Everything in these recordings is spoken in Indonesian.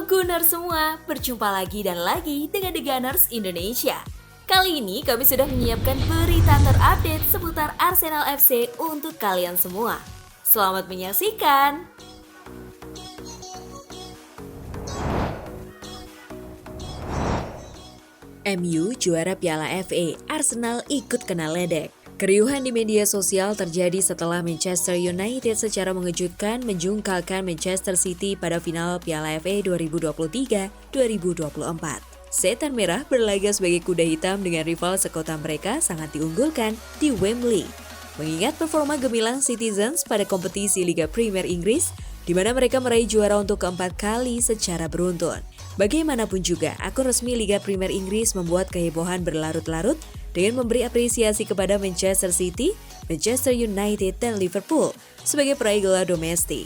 Gunners semua, berjumpa lagi dan lagi dengan The Gunners Indonesia. Kali ini kami sudah menyiapkan berita terupdate seputar Arsenal FC untuk kalian semua. Selamat menyaksikan! MU juara Piala FA, Arsenal ikut kena ledek. Keriuhan di media sosial terjadi setelah Manchester United secara mengejutkan menjungkalkan Manchester City pada final Piala FA 2023-2024. Setan Merah berlaga sebagai kuda hitam dengan rival sekota mereka sangat diunggulkan di Wembley. Mengingat performa gemilang Citizens pada kompetisi Liga Premier Inggris, di mana mereka meraih juara untuk keempat kali secara beruntun. Bagaimanapun juga, akun resmi Liga Premier Inggris membuat kehebohan berlarut-larut dengan memberi apresiasi kepada Manchester City, Manchester United, dan Liverpool sebagai peraih gelar domestik.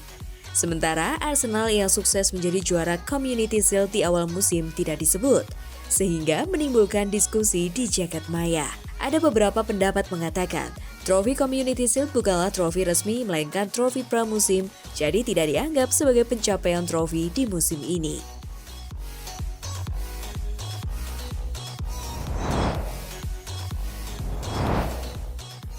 Sementara Arsenal yang sukses menjadi juara Community Shield di awal musim tidak disebut, sehingga menimbulkan diskusi di jagat maya. Ada beberapa pendapat mengatakan, trofi Community Shield bukanlah trofi resmi melainkan trofi pramusim, jadi tidak dianggap sebagai pencapaian trofi di musim ini.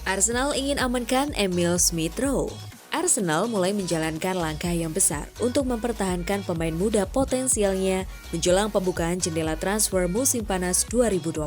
Arsenal ingin amankan Emil Smith-Rowe. Arsenal mulai menjalankan langkah yang besar untuk mempertahankan pemain muda potensialnya menjelang pembukaan jendela transfer musim panas 2024.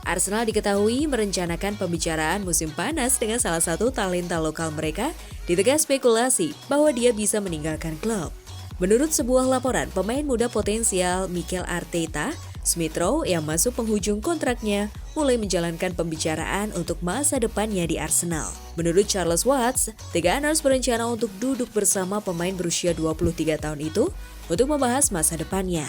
Arsenal diketahui merencanakan pembicaraan musim panas dengan salah satu talenta lokal mereka di tengah spekulasi bahwa dia bisa meninggalkan klub. Menurut sebuah laporan, pemain muda potensial Mikel Arteta, Smith-Rowe yang masuk penghujung kontraknya mulai menjalankan pembicaraan untuk masa depannya di Arsenal. Menurut Charles Watts, The Gunners berencana untuk duduk bersama pemain berusia 23 tahun itu untuk membahas masa depannya.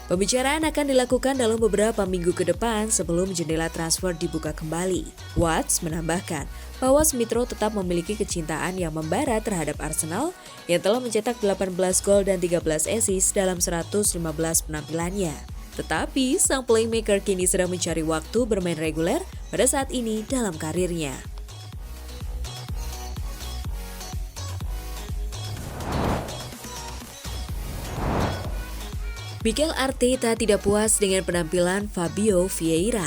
Pembicaraan akan dilakukan dalam beberapa minggu ke depan sebelum jendela transfer dibuka kembali. Watts menambahkan bahwa Smith-Rowe tetap memiliki kecintaan yang membara terhadap Arsenal yang telah mencetak 18 gol dan 13 assist dalam 115 penampilannya. Tetapi, sang playmaker kini sedang mencari waktu bermain reguler pada saat ini dalam karirnya. Mikel Arteta tidak puas dengan penampilan Fabio Vieira.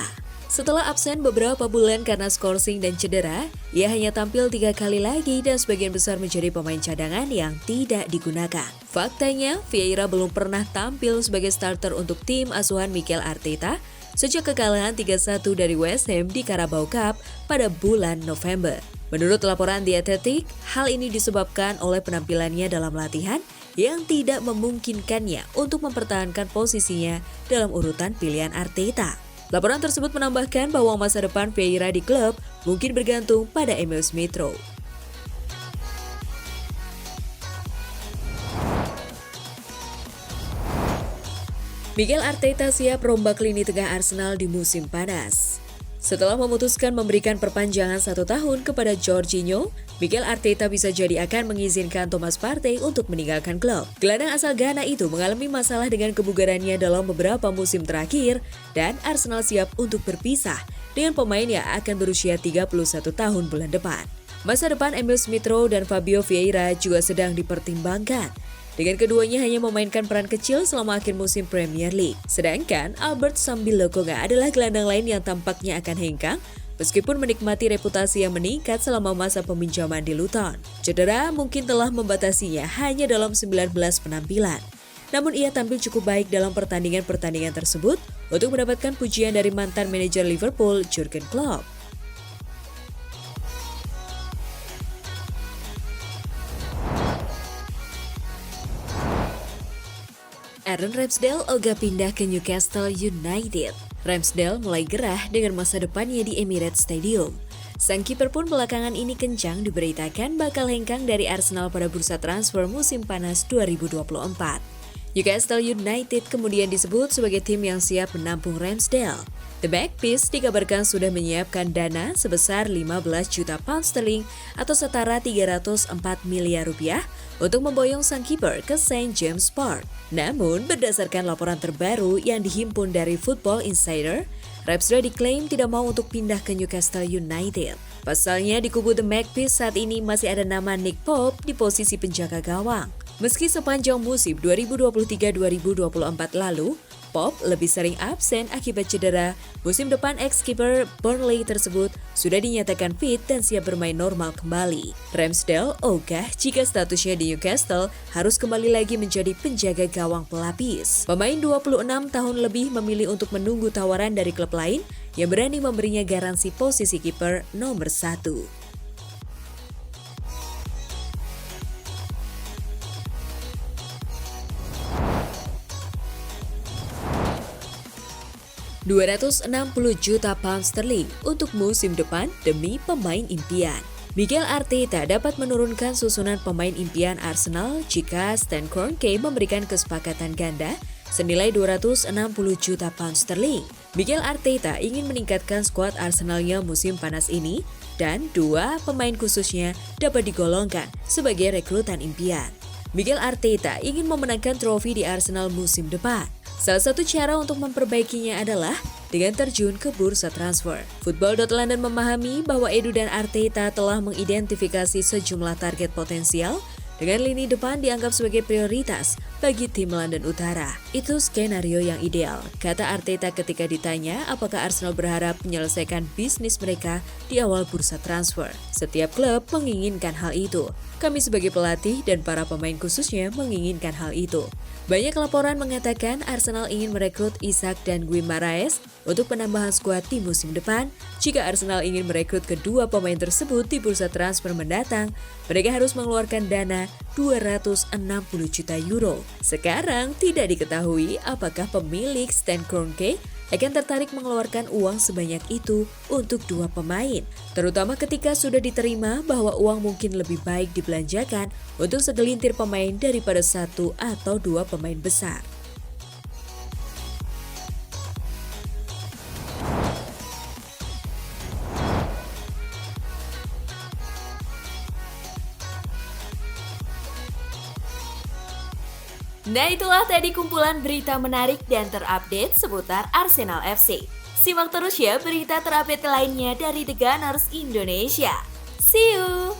Setelah absen beberapa bulan karena skorsing dan cedera, ia hanya tampil 3 kali lagi dan sebagian besar menjadi pemain cadangan yang tidak digunakan. Faktanya, Vieira belum pernah tampil sebagai starter untuk tim asuhan Mikel Arteta sejak kekalahan 3-1 dari West Ham di Carabao Cup pada bulan November. Menurut laporan The Athletic, hal ini disebabkan oleh penampilannya dalam latihan yang tidak memungkinkannya untuk mempertahankan posisinya dalam urutan pilihan Arteta. Laporan tersebut menambahkan bahwa masa depan Vieira di klub mungkin bergantung pada Emil Smith-Rowe. Mikel Arteta siap rombak lini tengah Arsenal di musim panas. Setelah memutuskan memberikan perpanjangan 1 tahun kepada Jorginho, Mikel Arteta bisa jadi akan mengizinkan Thomas Partey untuk meninggalkan klub. Gelandang asal Ghana itu mengalami masalah dengan kebugarannya dalam beberapa musim terakhir dan Arsenal siap untuk berpisah dengan pemain yang akan berusia 31 tahun bulan depan. Masa depan Emil Smith-Rowe dan Fabio Vieira juga sedang dipertimbangkan, dengan keduanya hanya memainkan peran kecil selama akhir musim Premier League. Sedangkan Albert Sambilokonga adalah gelandang lain yang tampaknya akan hengkang meskipun menikmati reputasi yang meningkat selama masa peminjaman di Luton. Cedera mungkin telah membatasinya hanya dalam 19 penampilan. Namun ia tampil cukup baik dalam pertandingan-pertandingan tersebut untuk mendapatkan pujian dari mantan manajer Liverpool, Jurgen Klopp. Aaron Ramsdale ogah pindah ke Newcastle United. Ramsdale mulai gerah dengan masa depannya di Emirates Stadium. Sang kiper pun belakangan ini kencang diberitakan bakal hengkang dari Arsenal pada bursa transfer musim panas 2024. Newcastle United kemudian disebut sebagai tim yang siap menampung Ramsdale. The Magpies dikabarkan sudah menyiapkan dana sebesar 15 juta pound sterling atau setara 304 miliar rupiah untuk memboyong sang kiper ke St. James Park. Namun, berdasarkan laporan terbaru yang dihimpun dari Football Insider, Ramsdale diklaim tidak mau untuk pindah ke Newcastle United. Pasalnya di kubu The Magpies saat ini masih ada nama Nick Pope di posisi penjaga gawang. Meski sepanjang musim 2023-2024 lalu, Pop lebih sering absen akibat cedera, musim depan ex-kiper Burnley tersebut sudah dinyatakan fit dan siap bermain normal kembali. Ramsdale ogah jika statusnya di Newcastle harus kembali lagi menjadi penjaga gawang pelapis. Pemain 26 tahun lebih memilih untuk menunggu tawaran dari klub lain yang berani memberinya garansi posisi kiper nomor 1. 260 juta pound sterling untuk musim depan demi pemain impian. Mikel Arteta dapat menurunkan susunan pemain impian Arsenal jika Stan Kroenke memberikan kesepakatan ganda senilai 260 juta pound sterling. Mikel Arteta ingin meningkatkan skuad Arsenalnya musim panas ini dan 2 pemain khususnya dapat digolongkan sebagai rekrutan impian. Mikel Arteta ingin memenangkan trofi di Arsenal musim depan. Salah satu cara untuk memperbaikinya adalah dengan terjun ke bursa transfer. Football.London memahami bahwa Edu dan Arteta telah mengidentifikasi sejumlah target potensial dengan lini depan dianggap sebagai prioritas bagi tim London Utara. Itu skenario yang ideal, kata Arteta ketika ditanya apakah Arsenal berharap menyelesaikan bisnis mereka di awal bursa transfer. Setiap klub menginginkan hal itu. Kami sebagai pelatih dan para pemain khususnya menginginkan hal itu. Banyak laporan mengatakan Arsenal ingin merekrut Isak dan Guimaraes untuk penambahan skuad di musim depan. Jika Arsenal ingin merekrut kedua pemain tersebut di bursa transfer mendatang, mereka harus mengeluarkan dana 260 juta euro. Sekarang tidak diketahui apakah pemilik Stan Kroenke akan tertarik mengeluarkan uang sebanyak itu untuk 2 pemain, terutama ketika sudah diterima bahwa uang mungkin lebih baik dibelanjakan untuk segelintir pemain daripada 1 atau 2 pemain besar. Nah, itulah tadi kumpulan berita menarik dan terupdate seputar Arsenal FC. Simak terus ya berita terupdate lainnya dari The Gunners Indonesia. See you!